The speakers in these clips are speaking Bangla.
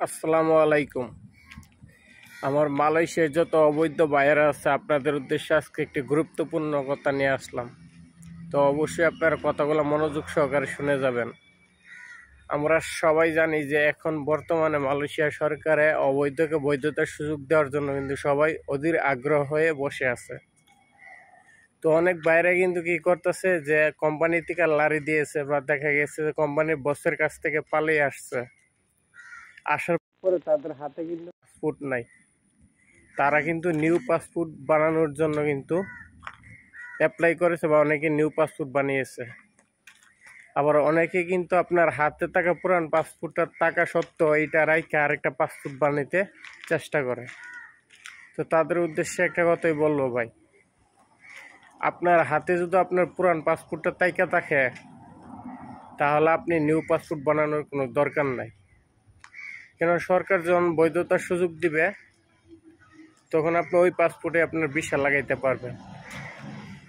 আসসালামু আলাইকুম। আমার মালয়েশিয়ায় যত অবৈধ বায়ার আছে আপনাদের উদ্দেশ্যে আজকে একটি গুরুত্বপূর্ণ কথা নিয়ে আসলাম। তো অবশ্যই আপনারা কথাগুলো মনোযোগ সহকারে শুনে যাবেন। আমরা সবাই জানি যে এখন বর্তমানে মালয়েশিয়া সরকারে অবৈধকে বৈধতার সুযোগ দেওয়ার জন্য কিন্তু সবাই অধীর আগ্রহ হয়ে বসে আছে। তো অনেক বাইরে কিন্তু কি করতেছে যে কোম্পানি থেকে লারি দিয়েছে বা দেখা গেছে যে কোম্পানির বসের কাছ থেকে পালিয়ে আসছে, আসার পরে তাদের হাতে কিন্তু পাসপোর্ট নাই। তারা কিন্তু নিউ পাসপোর্ট বানানোর জন্য কিন্তু অ্যাপ্লাই করেছে বা অনেকে নিউ পাসপোর্ট বানিয়েছে। আবার অনেকে কিন্তু আপনার হাতে থাকা পুরান পাসপোর্টটার টাকা সত্ত্বেও এইটা রাইখে আরেকটা পাসপোর্ট বানাইতে চেষ্টা করে। তো তাদের উদ্দেশ্যে একটা কথাই বলবো ভাই, আপনার হাতে যদি আপনার পুরান পাসপোর্টটা তাইকা থাকে তাহলে আপনি নিউ পাসপোর্ট বানানোর কোনো দরকার নাই। কেন সরকার যখন বৈধতার সুযোগ দিবে তখন আপনি ওই পাসপোর্টে আপনার ভিসা লাগাইতে পারবেন।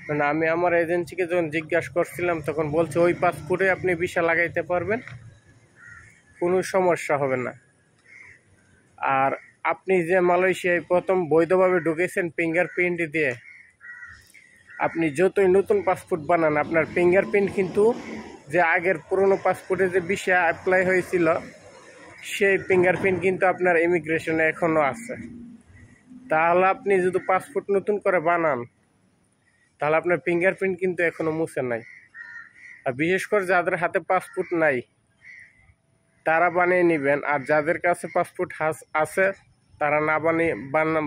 মানে আমি আমার এজেন্সিকে যখন জিজ্ঞাসা করছিলাম তখন বলছে ওই পাসপোর্টে আপনি ভিসা লাগাইতে পারবেন, কোনো সমস্যা হবে না। আর আপনি যে মালয়েশিয়ায় প্রথম বৈধভাবে ঢুকেছেন ফিঙ্গারপ্রিন্ট দিয়ে, আপনি যতই নতুন পাসপোর্ট বানান আপনার ফিঙ্গারপ্রিন্ট কিন্তু যে আগের পুরনো পাসপোর্টে যে ভিসা অ্যাপ্লাই হয়েছিল সেই ফিঙ্গারপ্রিন্ট কিন্তু আপনার ইমিগ্রেশনে এখনও আছে। তাহলে আপনি যদি পাসপোর্ট নতুন করে বানান তাহলে আপনার ফিঙ্গারপ্রিন্ট কিন্তু এখনও মুছে নাই। আর বিশেষ করে যাদের হাতে পাসপোর্ট নাই তারা বানিয়ে নেবেন, আর যাদের কাছে পাসপোর্ট আছে তারা না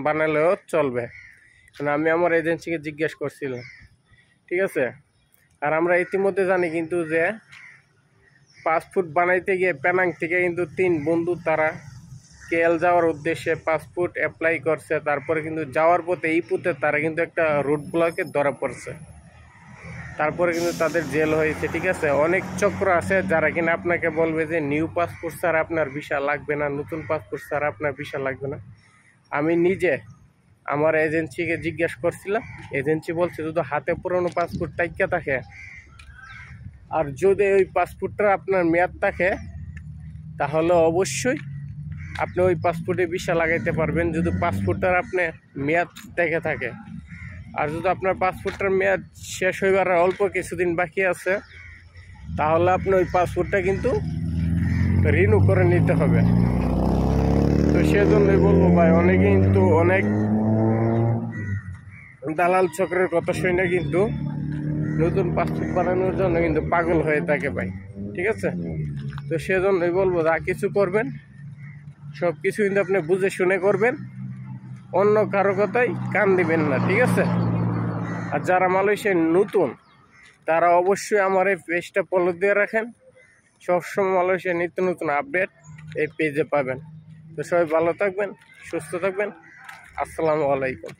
বানালেও চলবে। কারণ আমি আমার এজেন্সিকে জিজ্ঞেস করছিলাম, ঠিক আছে। আর আমরা ইতিমধ্যে জানি কিন্তু যে পাসপোর্ট বানাইতে গিয়ে পেনাং থেকে কিন্তু 3 বন্ধু তারা কেএল যাওয়ার উদ্দেশ্যে পাসপোর্ট অ্যাপ্লাই করছে। তারপরে কিন্তু যাওয়ার পথে ইপুতে তারা কিন্তু একটা রুট ব্লকে ধরা পড়ছে, তারপরে কিন্তু তাদের জেল হয়েছে, ঠিক আছে। অনেক চক্র আছে যারা কিনা আপনাকে বলবে যে নিউ পাসপোর্ট ছাড়া আপনার ভিসা লাগবে না, নতুন পাসপোর্ট ছাড়া আপনার ভিসা লাগবে না। আমি নিজে আমার এজেন্সিকে জিজ্ঞাসা করছিলাম, এজেন্সি বলছে যদি হাতে পুরনো পাসপোর্ট টাইকা থাকে আর যদি ওই পাসপোর্টটা আপনার মেয়াদ থাকে তাহলে অবশ্যই আপনি ওই পাসপোর্টে ভিসা লাগাইতে পারবেন যদি পাসপোর্টটার আপনি মেয়াদ দেখে থাকে। আর যদি আপনার পাসপোর্টটার মেয়াদ শেষ হইবার অল্প কিছুদিন বাকি আছে তাহলে আপনি ওই পাসপোর্টটা কিন্তু রিনিউ করে নিতে হবে। তো সেজন্যই বলবো ভাই, অনেকে কিন্তু অনেক দালাল চক্রের কথা শুনে কিন্তু নতুন পাসপোর্ট বানানোর জন্য কিন্তু পাগল হয়ে থাকে ভাই, ঠিক আছে। তো সেজন্যই বলবো যা কিছু করবেন সব কিছু কিন্তু আপনি বুঝে শুনে করবেন, অন্য কারো কথাই কান দিবেন না, ঠিক আছে। আর যারা মালয়েশিয়ায় নতুন তারা অবশ্যই আমার এই পেজটা ফলো দিয়ে রাখেন, সবসময় মালয়েশিয়ার নিত্য নতুন আপডেট এই পেজে পাবেন। তো সবাই ভালো থাকবেন, সুস্থ থাকবেন। আসসালামু আলাইকুম।